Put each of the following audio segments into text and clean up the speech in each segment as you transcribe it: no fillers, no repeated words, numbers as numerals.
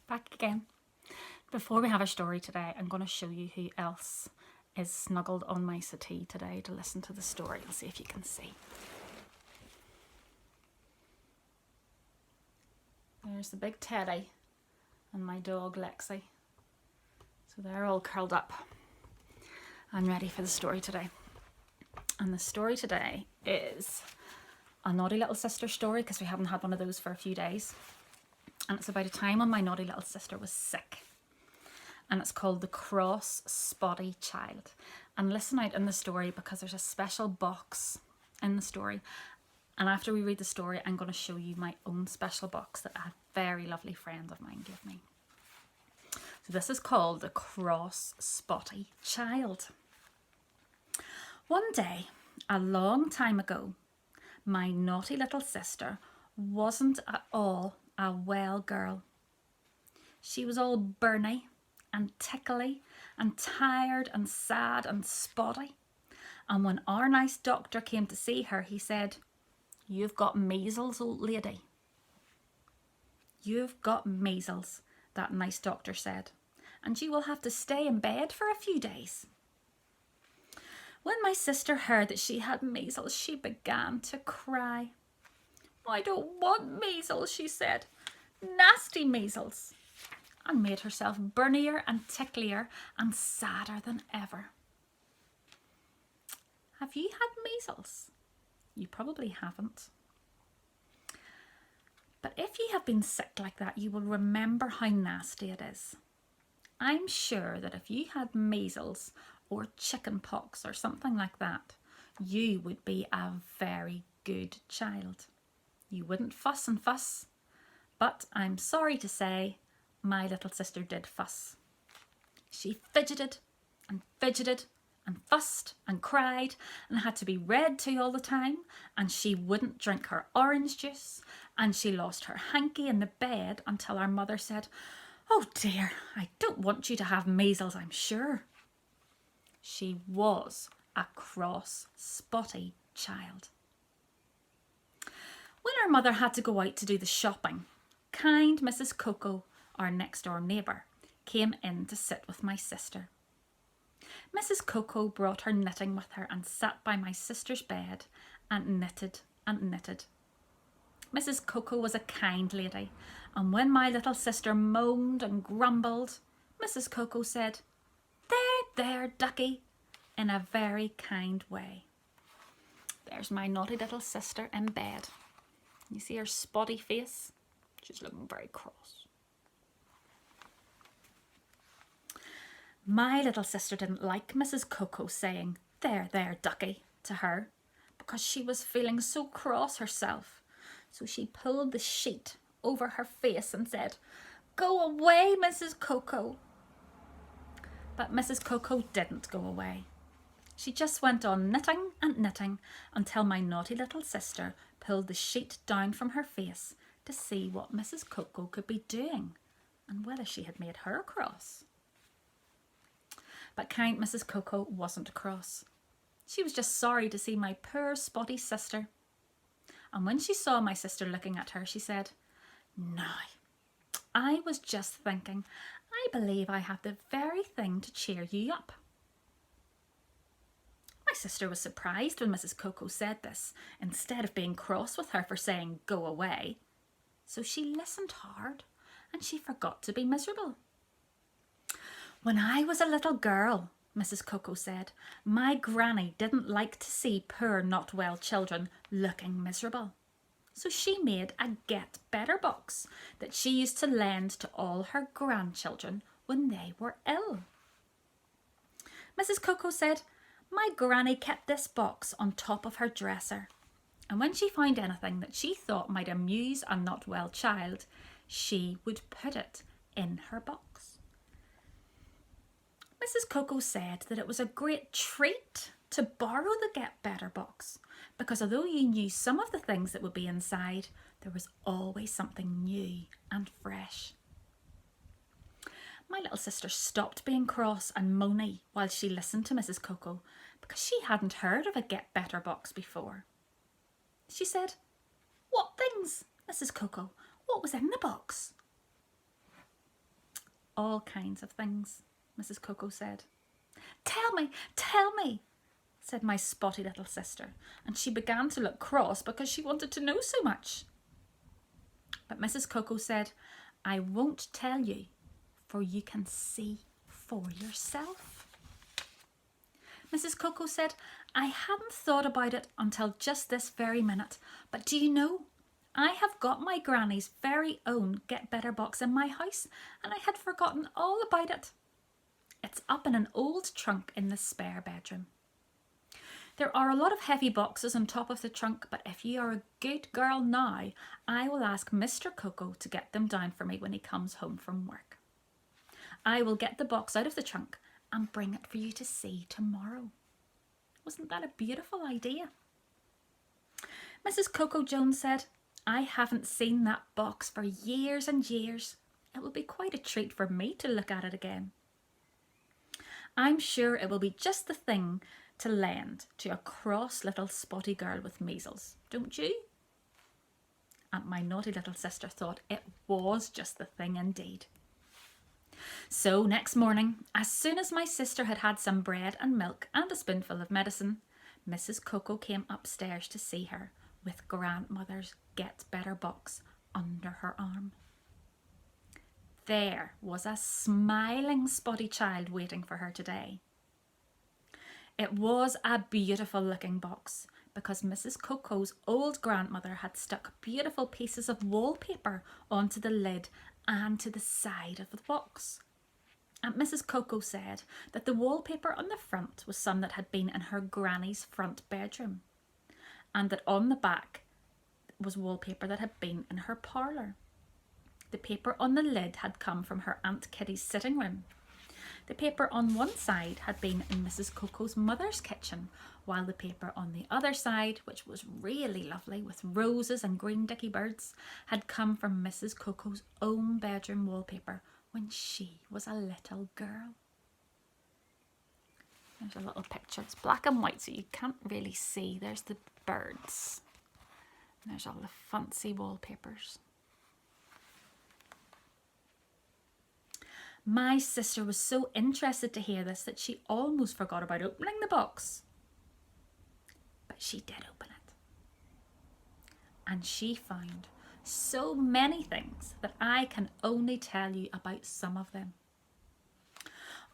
back again. Before we have our story today, I'm going to show you who else is snuggled on my settee today to listen to the story and see if you can see. There's the big teddy and my dog Lexi. So they're all curled up and ready for the story today. And the story today is a naughty little sister story because we haven't had one of those for a few days. And it's about a time when my naughty little sister was sick. And it's called The Cross Spotty Child. And listen out in the story because there's a special box in the story. And after we read the story, I'm going to show you my own special box that a very lovely friend of mine gave me. So this is called The Cross Spotty Child. One day, a long time ago, my naughty little sister wasn't at all a well girl. She was all burny and tickly and tired and sad and spotty. And when our nice doctor came to see her, he said, "You've got measles, old lady." "You've got measles," that nice doctor said, "and you will have to stay in bed for a few days." When my sister heard that she had measles, she began to cry. "I don't want measles," she said. "Nasty measles," and made herself burnier and ticklier and sadder than ever. Have you had measles? You probably haven't. But if you have been sick like that, you will remember how nasty it is. I'm sure that if you had measles or chicken pox or something like that, you would be a very good child. You wouldn't fuss and fuss. But I'm sorry to say, my little sister did fuss. She fidgeted and fussed and cried and had to be read to all the time, and she wouldn't drink her orange juice, and she lost her hanky in the bed until our mother said, "Oh dear, I don't want you to have measles, I'm sure." She was a cross, spotty child. When our mother had to go out to do the shopping, kind Mrs. Coco, our next door neighbour, came in to sit with my sister. Mrs. Coco brought her knitting with her and sat by my sister's bed and knitted and knitted. Mrs. Coco was a kind lady, and when my little sister moaned and grumbled, Mrs. Coco said, "There, there, ducky," in a very kind way. There's my naughty little sister in bed. You see her spotty face? She's looking very cross. My little sister didn't like Mrs. Coco saying, "There, there, ducky," to her, because she was feeling so cross herself. So she pulled the sheet over her face and said, "Go away, Mrs. Coco." But Mrs. Coco didn't go away. She just went on knitting and knitting until my naughty little sister pulled the sheet down from her face to see what Mrs. Coco could be doing and whether she had made her cross. But kind Mrs. Coco wasn't cross. She was just sorry to see my poor spotty sister. And when she saw my sister looking at her, she said, "Now, I was just thinking, I believe I have the very thing to cheer you up." My sister was surprised when Mrs. Coco said this, instead of being cross with her for saying, "Go away." So she listened hard and she forgot to be miserable. "When I was a little girl," Mrs. Coco said, "my granny didn't like to see poor not well children looking miserable. So she made a get better box that she used to lend to all her grandchildren when they were ill." Mrs. Coco said, "My granny kept this box on top of her dresser, and when she found anything that she thought might amuse a not well child, she would put it in her box." Mrs. Coco said that it was a great treat to borrow the Get Better box, because although you knew some of the things that would be inside, there was always something new and fresh. My little sister stopped being cross and moany while she listened to Mrs. Coco, because she hadn't heard of a Get Better box before. She said, "What things, Mrs. Coco? What was in the box?" all kinds of things, Mrs. Coco said. Tell me, said my spotty little sister, and she began to look cross because she wanted to know so much. But Mrs. Coco said, I won't tell you, for you can see for yourself. Mrs. Coco said, I hadn't thought about it until just this very minute, but do you know, I have got my granny's very own Get Better box in my house, and I had forgotten all about it. It's up in an old trunk in the spare bedroom. There are a lot of heavy boxes on top of the trunk, but if you are a good girl now, I will ask Mr. Coco to get them down for me when he comes home from work. I will get the box out of the trunk and bring it for you to see tomorrow. Wasn't that a beautiful idea? Mrs. Coco Jones said, I haven't seen that box for years and years. It will be quite a treat for me to look at it again. I'm sure it will be just the thing to lend to a cross little spotty girl with measles, don't you? And my naughty little sister thought it was just the thing indeed. So next morning, as soon as my sister had had some bread and milk and a spoonful of medicine, Mrs. Coco came upstairs to see her with grandmother's Get Better box under her arm. There was a smiling spotty child waiting for her today. It was a beautiful looking box because Mrs. Coco's old grandmother had stuck beautiful pieces of wallpaper onto the lid and to the side of the box. And Mrs. Coco said that the wallpaper on the front was some that had been in her granny's front bedroom, and that on the back was wallpaper that had been in her parlour. The paper on the lid had come from her Aunt Kitty's sitting room. The paper on one side had been in Mrs. Coco's mother's kitchen, while the paper on the other side, which was really lovely with roses and green dicky birds, had come from Mrs. Coco's own bedroom wallpaper when she was a little girl. There's a little picture. It's black and white, so you can't really see. There's the birds. And there's all the fancy wallpapers. My sister was so interested to hear this that she almost forgot about opening the box. But she did open it. And she found so many things that I can only tell you about some of them.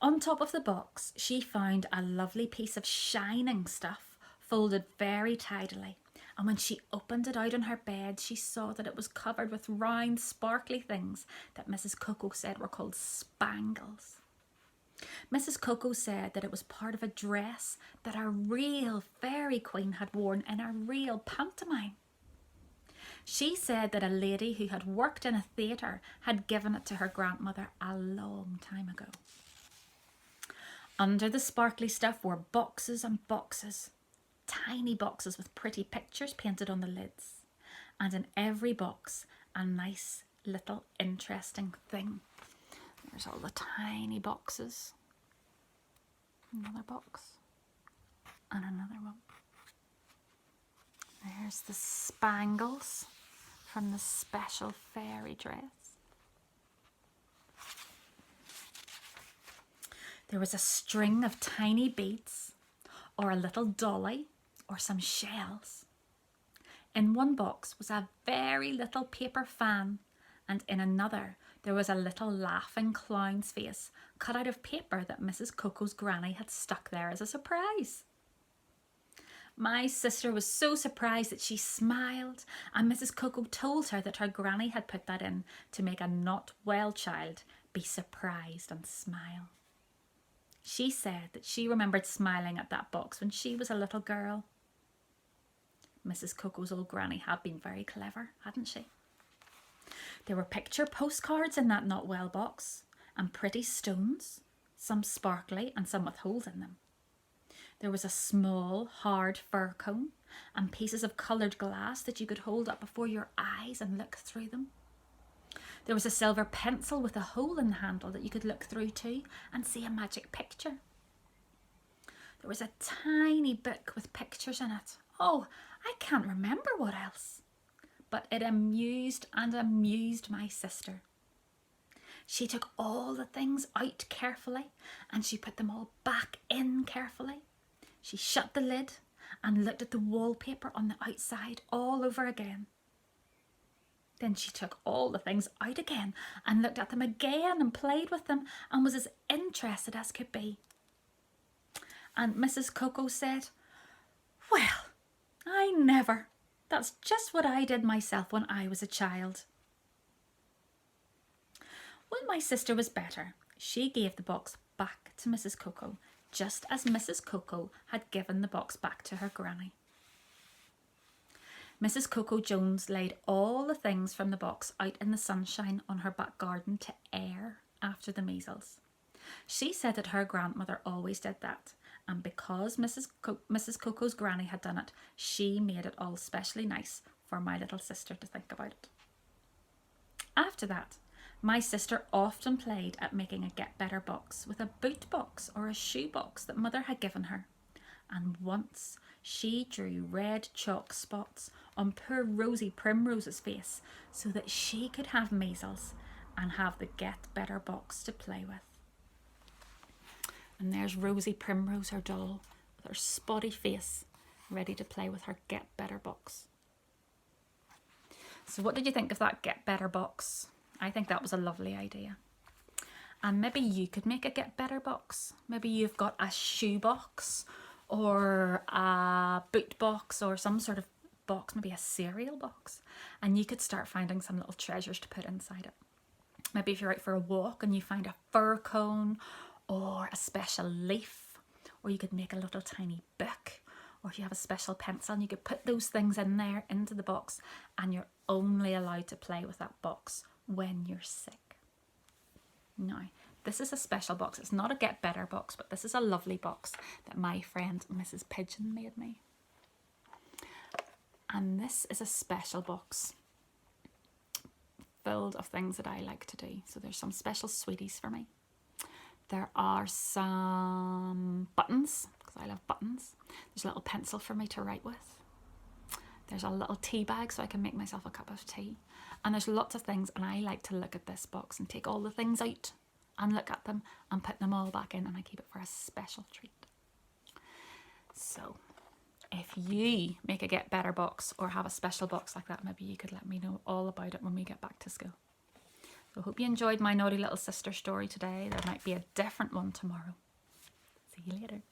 On top of the box, she found a lovely piece of shining stuff folded very tidily. And when she opened it out on her bed, she saw that it was covered with round, sparkly things that Mrs. Coco said were called spangles. Mrs. Coco said that it was part of a dress that a real fairy queen had worn in a real pantomime. She said that a lady who had worked in a theatre had given it to her grandmother a long time ago. Under the sparkly stuff were boxes and boxes. Tiny boxes with pretty pictures painted on the lids, and in every box a nice little interesting thing. There's all the tiny boxes. Another box and another one. There's the spangles from the special fairy dress. There was a string of tiny beads, or a little dolly, or some shells. In one box was a very little paper fan, and in another there was a little laughing clown's face cut out of paper that Mrs. Coco's granny had stuck there as a surprise. My sister was so surprised that she smiled, and Mrs. Coco told her that her granny had put that in to make a not well child be surprised and smile. She said that she remembered smiling at that box when she was a little girl. Mrs. Coco's old granny had been very clever, hadn't she? There were picture postcards in that not well box, and pretty stones, some sparkly and some with holes in them. There was a small, hard fir cone and pieces of coloured glass that you could hold up before your eyes and look through them. There was a silver pencil with a hole in the handle that you could look through too and see a magic picture. There was a tiny book with pictures in it. Oh, I can't remember what else. But it amused and amused my sister. She took all the things out carefully and she put them all back in carefully. She shut the lid and looked at the wallpaper on the outside all over again. Then she took all the things out again and looked at them again and played with them and was as interested as could be. And Mrs. Coco said, "Well, I never. That's just what I did myself when I was a child." When my sister was better, she gave the box back to Mrs. Coco, just as Mrs. Coco had given the box back to her granny. Mrs. Coco Jones laid all the things from the box out in the sunshine on her back garden to air after the measles. She said that her grandmother always did that, and because Mrs. Coco's granny had done it, she made it all specially nice for my little sister to think about it. After that, my sister often played at making a Get Better box with a boot box or a shoe box that Mother had given her. And once she drew red chalk spots on poor Rosie Primrose's face so that she could have measles and have the Get Better box to play with. And there's Rosie Primrose, her doll, with her spotty face, ready to play with her Get Better box. So what did you think of that Get Better box? I think that was a lovely idea. And maybe you could make a Get Better box. Maybe you've got a shoe box or a boot box or some sort of box, maybe a cereal box. And you could start finding some little treasures to put inside it. Maybe if you're out for a walk and you find a fir cone or a special leaf, or you could make a little tiny book, or if you have a special pencil and you could put those things in there into the box, and you're only allowed to play with that box when you're sick. Now, this is a special box. It's not a Get Better box, but this is a lovely box that my friend Mrs. Pigeon made me. And this is a special box filled of things that I like to do. So there's some special sweeties for me. There are some buttons, because I love buttons. There's a little pencil for me to write with. There's a little tea bag so I can make myself a cup of tea. And there's lots of things, and I like to look at this box and take all the things out and look at them and put them all back in, and I keep it for a special treat. So if you make a Get Better box or have a special box like that, maybe you could let me know all about it when we get back to school. So I hope you enjoyed my naughty little sister story today. There might be a different one tomorrow. See you later.